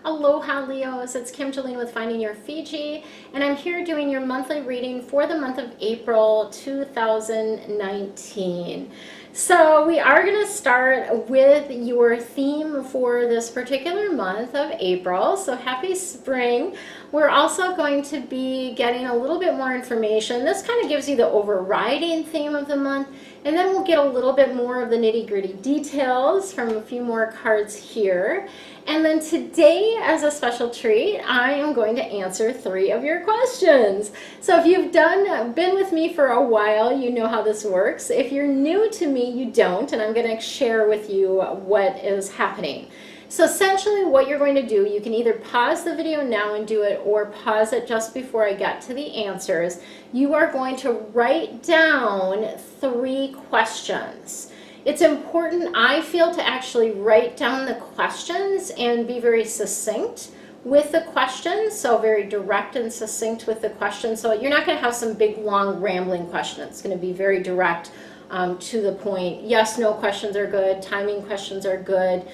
Aloha Leos, it's Kim Jolene with Finding Your Fiji, and I'm here doing your monthly reading for the month of April 2019. So we are going to start with your theme for this particular month of April. So happy spring. We're also going to be getting a little bit more information. This kind of gives you the overriding theme of the month, and then we'll get a little bit more of the nitty-gritty details from a few more cards here. And then today, as a special treat, I am going to answer 3 of your questions. So if you've been with me for a while, you know how this works. If you're new to me, you don't, and I'm going to share with you what is happening. So essentially what you're going to do, you can either pause the video now and do it, or pause it just before I get to the answers. You are going to write down 3 questions. It's important, I feel, to actually write down the questions and be very succinct with the questions, so very direct and succinct with the questions. So you're not going to have some big, long, rambling question. It's going to be very direct, to the point. Yes, no questions are good. Timing questions are good.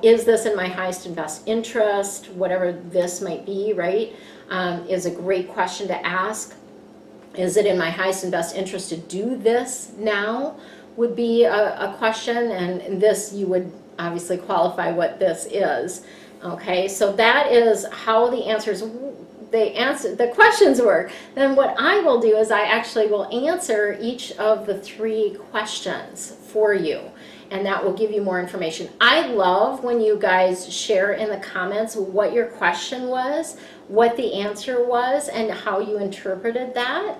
Is this in my highest and best interest? Whatever this might be, right, is a great question to ask. Is it in my highest and best interest to do this now? Would be a question, and this, you would obviously qualify what this is. Okay, so that is how the questions work. Then what I will do is I actually will answer each of the 3 questions for you, and that will give you more information. I love when you guys share in the comments what your question was, what the answer was, and how you interpreted that.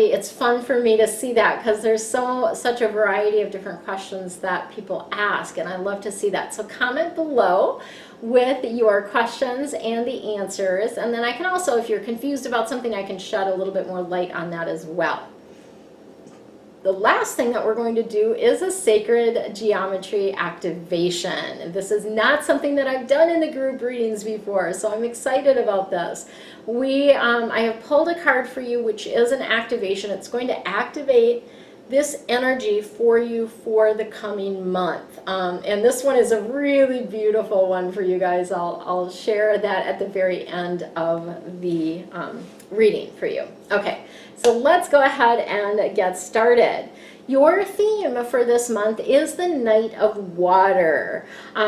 It's fun for me to see that, because there's such a variety of different questions that people ask, and I love to see that. So comment below with your questions and the answers, and then I can also, if you're confused about something, I can shed a little bit more light on that as well. The last thing that we're going to do is a sacred geometry activation. This is not something that I've done in the group readings before, so I'm excited about this. I have pulled a card for you, which is an activation. It's going to activate this energy for you for the coming month. And this one is a really beautiful one for you guys. I'll share that at the very end of the reading for you. Okay, so let's go ahead and get started. Your theme for this month is the Knight of Water.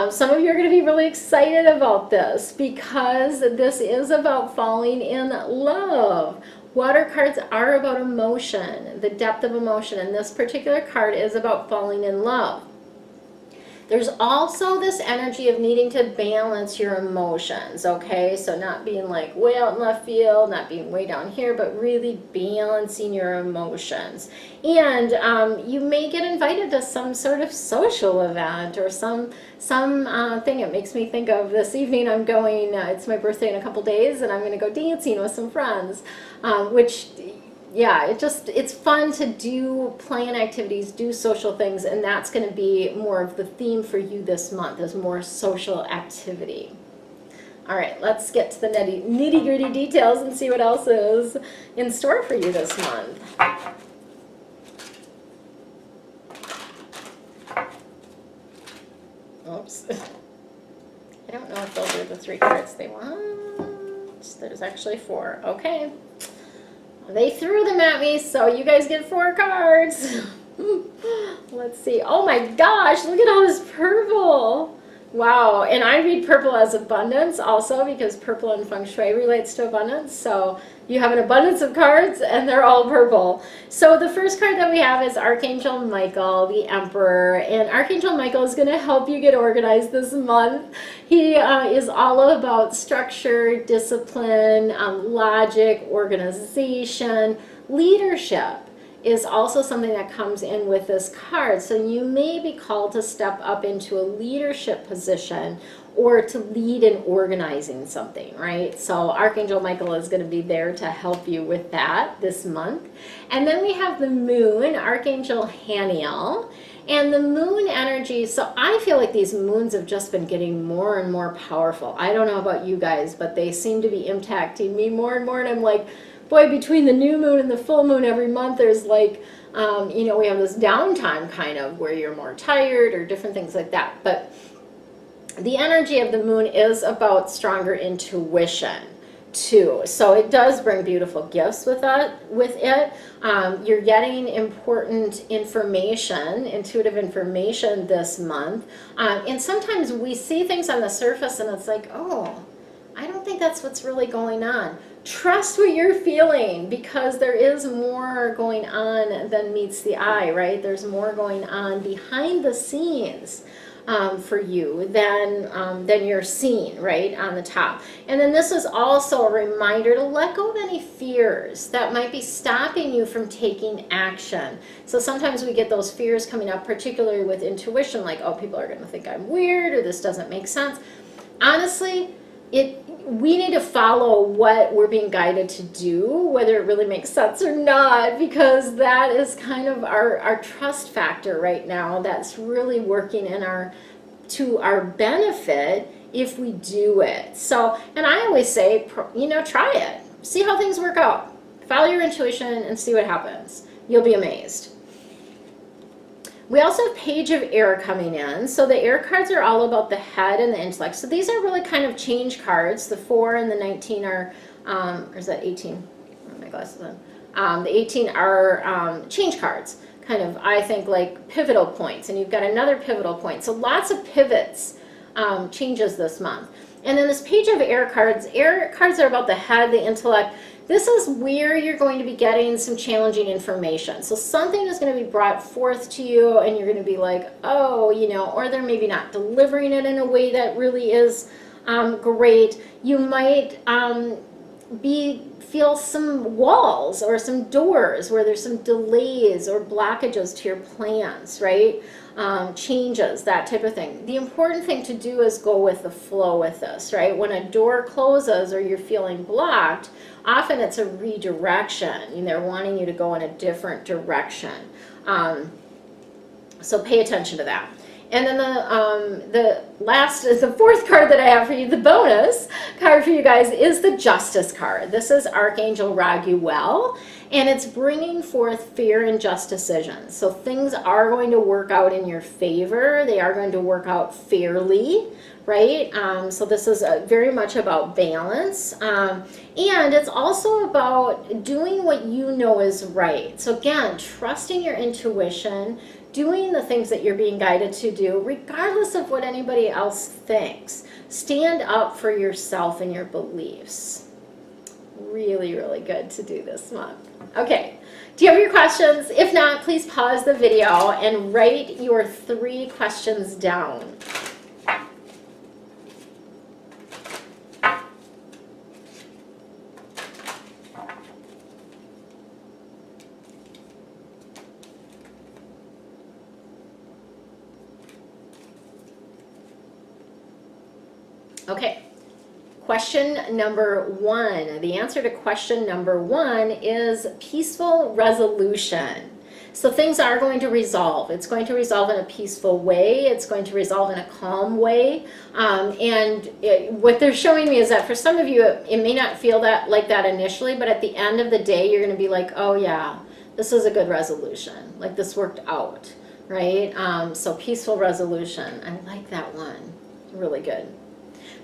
Some of you are going to be really excited about this, because this is about falling in love. Water cards are about emotion, the depth of emotion, and this particular card is about falling in love. There's also this energy of needing to balance your emotions, okay? So not being like way out in left field, not being way down here, but really balancing your emotions. And you may get invited to some sort of social event or some thing. It makes me think of this evening. I'm going, it's my birthday in a couple days, and I'm going to go dancing with some friends, yeah, it's fun to plan activities, do social things, and that's going to be more of the theme for you this month, is more social activity. All right, let's get to the nitty-gritty details and see what else is in store for you this month. Oops. I don't know if those are the 3 cards they want. There's actually 4. Okay. They threw them at me, so you guys get 4 cards. Let's see. Oh my gosh, look at all this purple. Wow, and I read purple as abundance also, because purple in Feng Shui relates to abundance. So you have an abundance of cards, and they're all purple. So the first card that we have is Archangel Michael, the Emperor. And Archangel Michael is going to help you get organized this month. He is all about structure, discipline, logic, organization, leadership is also something that comes in with this card. So you may be called to step up into a leadership position, or to lead in organizing something, right? So Archangel Michael is going to be there to help you with that this month. And then we have the Moon, Archangel Haniel. And the moon energy, so I feel like these moons have just been getting more and more powerful. I don't know about you guys, but they seem to be impacting me more and more, and I'm like, boy, between the new moon and the full moon every month, there's like, we have this downtime kind of where you're more tired or different things like that. But the energy of the moon is about stronger intuition too. So it does bring beautiful gifts with it. You're getting important information, intuitive information this month. And sometimes we see things on the surface and it's like, oh, I don't think that's what's really going on. Trust what you're feeling, because there is more going on than meets the eye, right? There's more going on behind the scenes for you than you're seeing right on the top. And then this is also a reminder to let go of any fears that might be stopping you from taking action. So sometimes we get those fears coming up, particularly with intuition, like, oh, people are going to think I'm weird, or this doesn't make sense. Honestly, we need to follow what we're being guided to do, whether it really makes sense or not, because that is kind of our trust factor right now that's really working to our benefit if we do it. So, and I always say, try it. See how things work out. Follow your intuition and see what happens. You'll be amazed. We also have Page of Air coming in. So the air cards are all about the head and the intellect. So these are really kind of change cards. The 4 and the 19 are, or is that 18? Oh, my glasses on. The 18 are change cards, kind of, I think, like pivotal points. And you've got another pivotal point. So lots of pivots, changes this month. And then this Page of Air cards are about the head, the intellect. This is where you're going to be getting some challenging information. So something is going to be brought forth to you and you're going to be like, oh, or they're maybe not delivering it in a way that really is great. You might feel some walls or some doors where there's some delays or blockages to your plans, right? Changes, that type of thing. The important thing to do is go with the flow with this, right? When a door closes or you're feeling blocked, often it's a redirection. They're wanting you to go in a different direction. So pay attention to that. And then the fourth card that I have for you, the bonus card for you guys, is the Justice card. This is Archangel Raguel, and it's bringing forth fear and just decisions. So things are going to work out in your favor. They are going to work out fairly, right? So this is very much about balance. And it's also about doing what you know is right. So again, trusting your intuition, doing the things that you're being guided to do, regardless of what anybody else thinks. Stand up for yourself and your beliefs. Really, really good to do this month. Okay, do you have your questions? If not, please pause the video and write your 3 questions down. Okay, question number 1. The answer to question number 1 is peaceful resolution. So things are going to resolve. It's going to resolve in a peaceful way. It's going to resolve in a calm way. What they're showing me is that for some of you, it may not feel like that initially, but at the end of the day, you're going to be like, oh yeah, this is a good resolution. Like this worked out, right? So peaceful resolution. I like that one. Really good.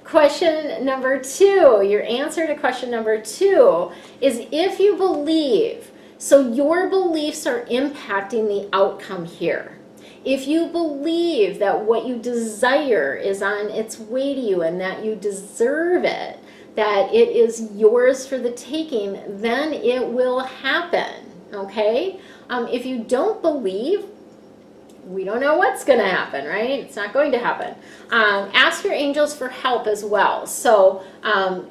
Question number 2, your answer to question number 2 is if you believe, so your beliefs are impacting the outcome here. If you believe that what you desire is on its way to you and that you deserve it, that it is yours for the taking, then it will happen, okay? If you don't believe, we don't know what's going to happen, right? It's not going to happen. Ask your angels for help as well. So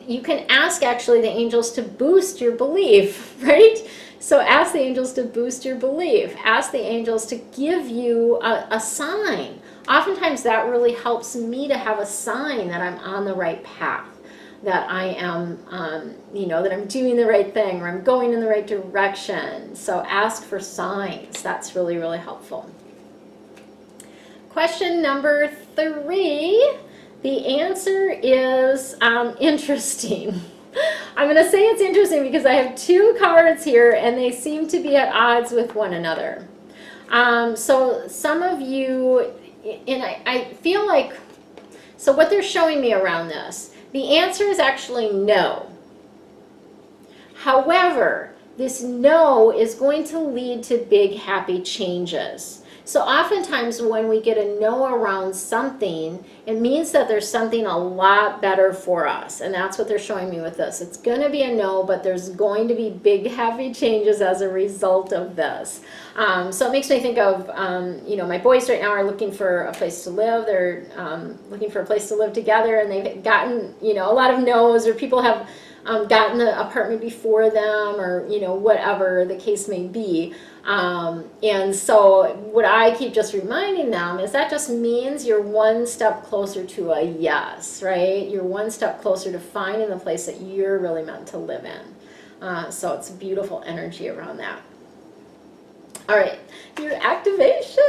you can ask actually the angels to boost your belief, right? So ask the angels to boost your belief. Ask the angels to give you a sign. Oftentimes that really helps me to have a sign that I'm on the right path, that I am, that I'm doing the right thing, or I'm going in the right direction. So ask for signs. That's really, really helpful. Question number 3, the answer is interesting. I'm going to say it's interesting because I have 2 cards here and they seem to be at odds with one another. So some of you, and I feel like So what they're showing me around this, the answer is actually no. However, this no is going to lead to big happy changes. So oftentimes when we get a no around something, it means that there's something a lot better for us. And that's what they're showing me with this. It's going to be a no, but there's going to be big happy changes as a result of this. So it makes me think of, you know, my boys right now are looking for a place to live. They're looking for a place to live together, and they've gotten, you know, a lot of no's, or people have gotten the apartment before them, or, you know, whatever the case may be. And so what I keep just reminding them is that just means you're one step closer to a yes, right? You're one step closer to finding the place that you're really meant to live in. So it's beautiful energy around that. All right, your activation,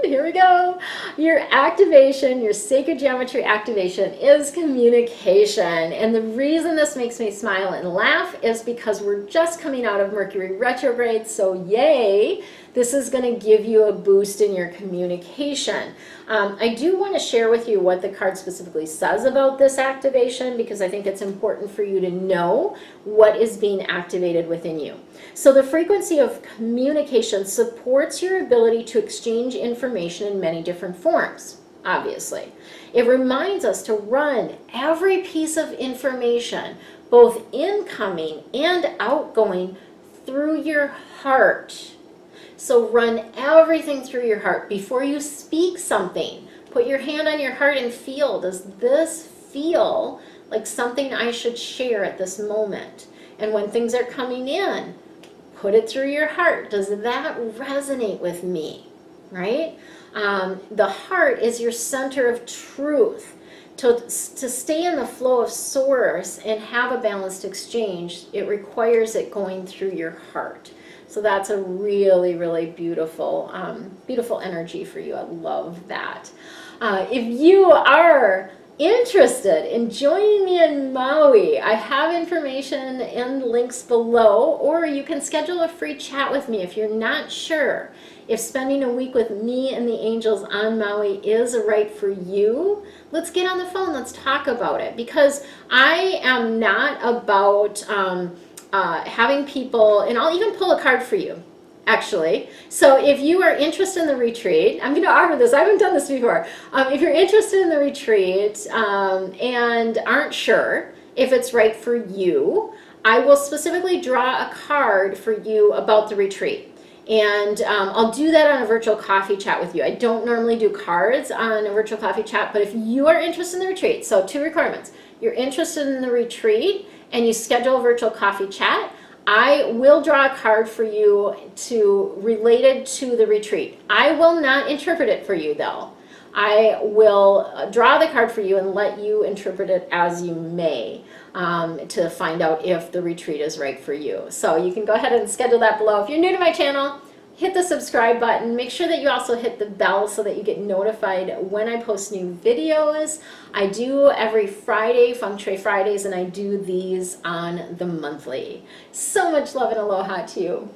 here we go. Your activation, your sacred geometry activation is communication. And the reason this makes me smile and laugh is because we're just coming out of Mercury retrograde, so yay, this is going to give you a boost in your communication. I do want to share with you what the card specifically says about this activation, because I think it's important for you to know what is being activated within you. So the frequency of communication supports your ability to exchange information in many different forms, obviously. It reminds us to run every piece of information, both incoming and outgoing, through your heart. So run everything through your heart. Before you speak something, put your hand on your heart and feel, does this feel like something I should share at this moment? And when things are coming in, put it through your heart. Does that resonate with me, right? The heart is your center of truth. To stay in the flow of source and have a balanced exchange, it requires it going through your heart. So that's a really, really beautiful, beautiful energy for you. I love that. If you are interested in joining me in Maui, I have information and links below, or you can schedule a free chat with me if you're not sure if spending a week with me and the angels on Maui is right for you. Let's get on the phone, let's talk about it, because I am not about having people, and I'll even pull a card for you, actually. So if you are interested in the retreat, I'm going to offer this. I haven't done this before. If you're interested in the retreat and aren't sure if it's right for you, I will specifically draw a card for you about the retreat. And I'll do that on a virtual coffee chat with you. I don't normally do cards on a virtual coffee chat, but if you are interested in the retreat, so 2 requirements. You're interested in the retreat and you schedule a virtual coffee chat, I will draw a card for you related to the retreat. I will not interpret it for you, though. I will draw the card for you and let you interpret it as you may, to find out if the retreat is right for you. So you can go ahead and schedule that below. If you're new to my channel, hit the subscribe button. Make sure that you also hit the bell so that you get notified when I post new videos. I do every Friday, Feng Shui Fridays, and I do these on the monthly. So much love and aloha to you.